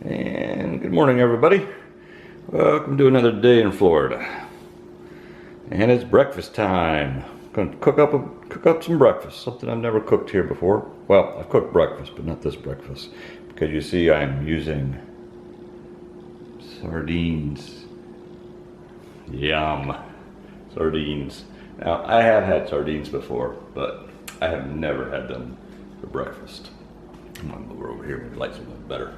And good morning, everybody. Welcome to another day in Florida. And it's breakfast time. I'm going to cook up some breakfast, something I've never cooked here before. Well, I've cooked breakfast, but not this breakfast, because you see I'm using sardines. Yum. Sardines. Now, I have had sardines before, but I have never had them for breakfast. I'm going to move over here, maybe lights a little better.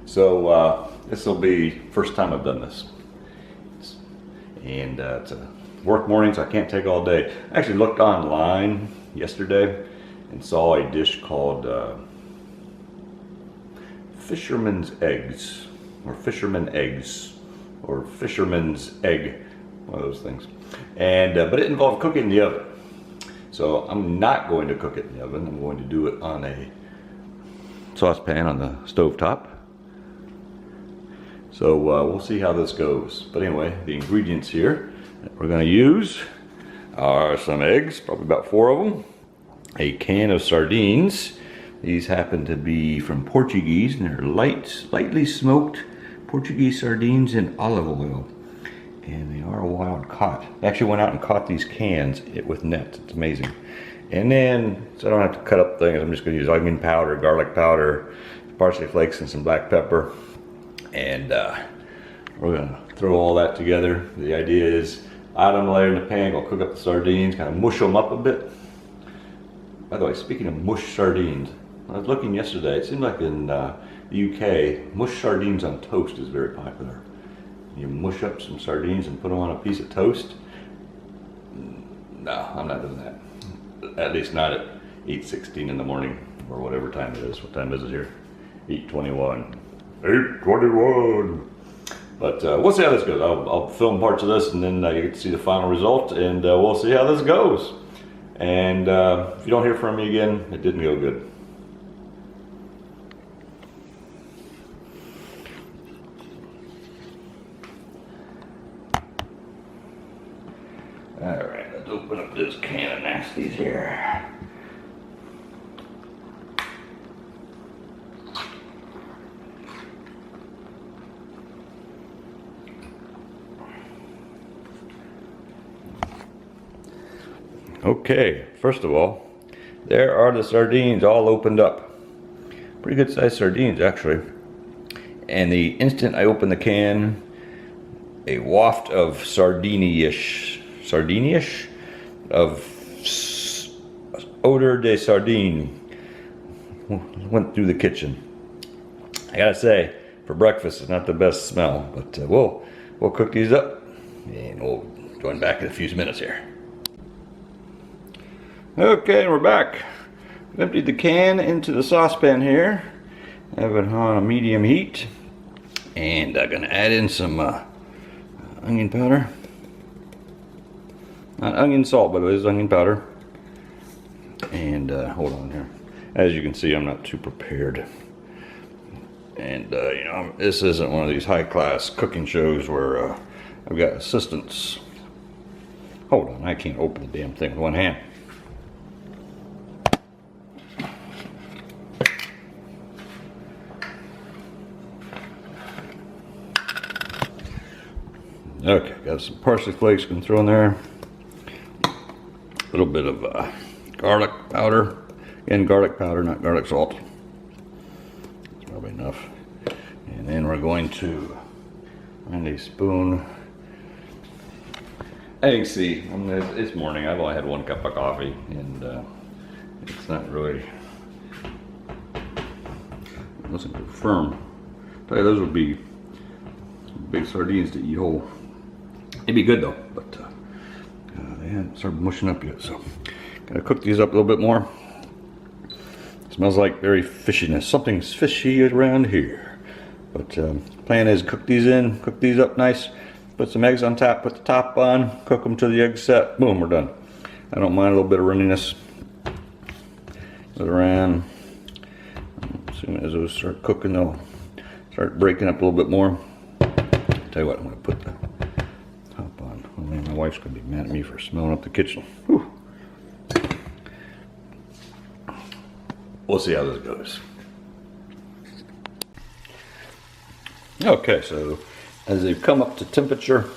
So this will be first time I've done this, and it's a work morning, so I can't take all day. I actually looked online yesterday and saw a dish called Fisherman's Eggs, or Fisherman Eggs, or Fisherman's Egg, one of those things. And but it involved cooking in the oven. So I'm not going to cook it in the oven. I'm going to do it on a saucepan on the stove top. So we'll see how this goes. But anyway, the ingredients here that we're going to use are some eggs, probably about 4 of them, a can of sardines. These happen to be from Portuguese, and they're lightly smoked Portuguese sardines in olive oil. And they are wild caught. I actually went out and caught these cans with nets. It's amazing. And then, so I don't have to cut up things, I'm just going to use onion powder, garlic powder, parsley flakes, and some black pepper. And we're going to throw all that together. The idea is, add them layer in the pan, go cook up the sardines, kind of mush them up a bit. By the way, speaking of mush sardines, I was looking yesterday, it seemed like in the UK, mush sardines on toast is very popular. You mush up some sardines and put them on a piece of toast. No, I'm not doing that. At least not at 8:16 in the morning, or whatever time it is. What time is it here? 8:21. 8:21. But we'll see how this goes. I'll film parts of this, and then you get to see the final result, and we'll see how this goes. And if you don't hear from me again, it didn't go good. All right, let's open up this can of nasties here. Okay, first of all, there are the sardines all opened up. Pretty good sized sardines, actually. And the instant I opened the can, a waft of sardine-ish, of odor de sardine went through the kitchen. I gotta say, for breakfast, it's not the best smell, but we'll cook these up, and we'll join back in a few minutes here. Okay, we're back. I've emptied the can into the saucepan here. I have it on a medium heat, and I'm gonna add in some onion powder. Not onion salt, by the way, this is onion powder. And hold on here. As you can see, I'm not too prepared. And you know, this isn't one of these high-class cooking shows where I've got assistants. Hold on, I can't open the damn thing with one hand. Okay, got some parsley flakes going to throw in there. A little bit of garlic powder. Again, garlic powder, not garlic salt. That's probably enough. And then we're going to find a spoon. As you can see, it's morning. I've only had 1 cup of coffee, and it's not really, it wasn't too firm. I'll tell you, those would be big sardines to eat whole. It'd be good though, but they haven't started mushing up yet, so gotta cook these up a little bit more. Smells like very fishiness. Something's fishy around here. But plan is cook these up nice, put some eggs on top, put the top on, cook them till the eggs set. Boom, we're done. I don't mind a little bit of runniness. Let it around. As soon as those start cooking, they'll start breaking up a little bit more. Tell you what, I'm gonna put the top on. Oh man, my wife's gonna be mad at me for smelling up the kitchen. Whew. We'll see how this goes. Okay, so as they've come up to temperature,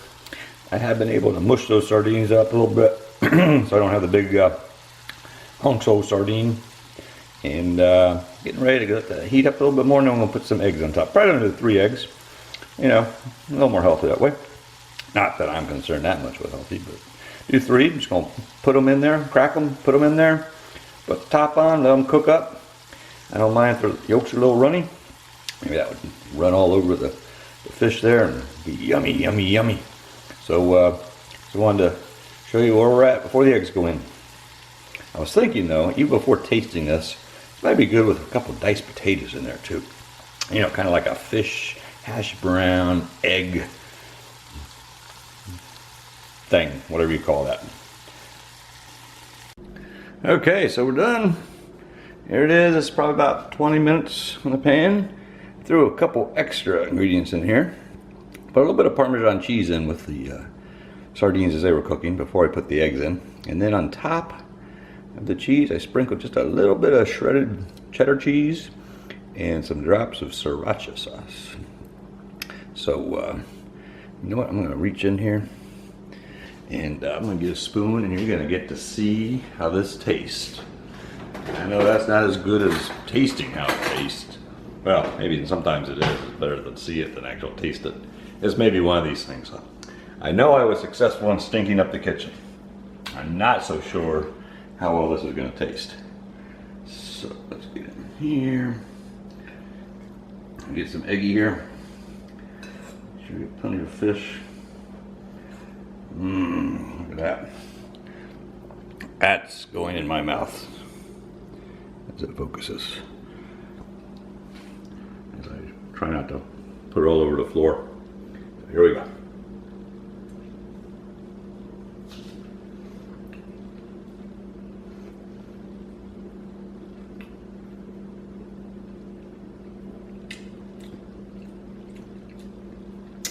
I have been able to mush those sardines up a little bit so I don't have the big hunks of sardine. And getting ready to get the heat up a little bit more, and then I'm going to put some eggs on top. Probably going to do 3 eggs. You know, a little more healthy that way. Not that I'm concerned that much with healthy, but do 3. I'm just going to put them in there, crack them, put them in there, put the top on, let them cook up. I don't mind if the yolks are a little runny. Maybe that would run all over the fish there and be yummy, yummy, yummy. So, I wanted to show you where we're at before the eggs go in. I was thinking though, even before tasting this, it might be good with a couple of diced potatoes in there too. You know, kind of like a fish hash brown egg thing, whatever you call that. Okay, so we're done. Here it is. It's probably about 20 minutes in the pan. Threw a couple extra ingredients in here. Put a little bit of Parmesan cheese in with the sardines as they were cooking before I put the eggs in. And then on top of the cheese, I sprinkled just a little bit of shredded cheddar cheese and some drops of sriracha sauce. So, you know what? I'm going to reach in here and I'm going to get a spoon, and you're going to get to see how this tastes. I know that's not as good as tasting how it tastes. Well, maybe sometimes it is. It's better to see it than actually taste it. It's maybe one of these things. I know I was successful in stinking up the kitchen. I'm not so sure how well this is going to taste. So let's get in here. Get some eggy here. Make sure we get plenty of fish. Look at that. That's going in my mouth as it focuses. As I try not to put it all over the floor. So here we go.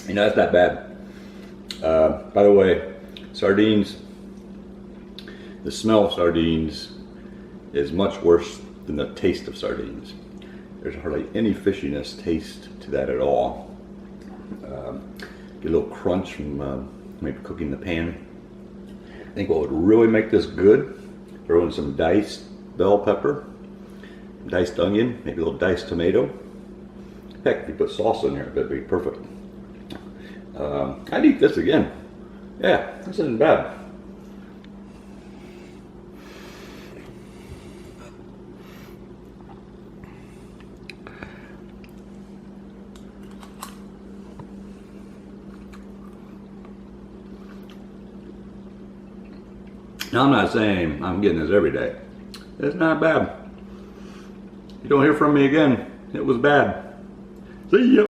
You know, that's not bad. By the way, sardines, the smell of sardines is much worse than the taste of sardines. There's hardly any fishiness taste to that at all. Get a little crunch from maybe cooking the pan. I think what would really make this good, throw in some diced bell pepper, diced onion, maybe a little diced tomato. Heck, if you put salsa in there, that'd be perfect. I'd eat this again. Yeah, this isn't bad. Now, I'm not saying I'm getting this every day. It's not bad. If you don't hear from me again, it was bad. See ya.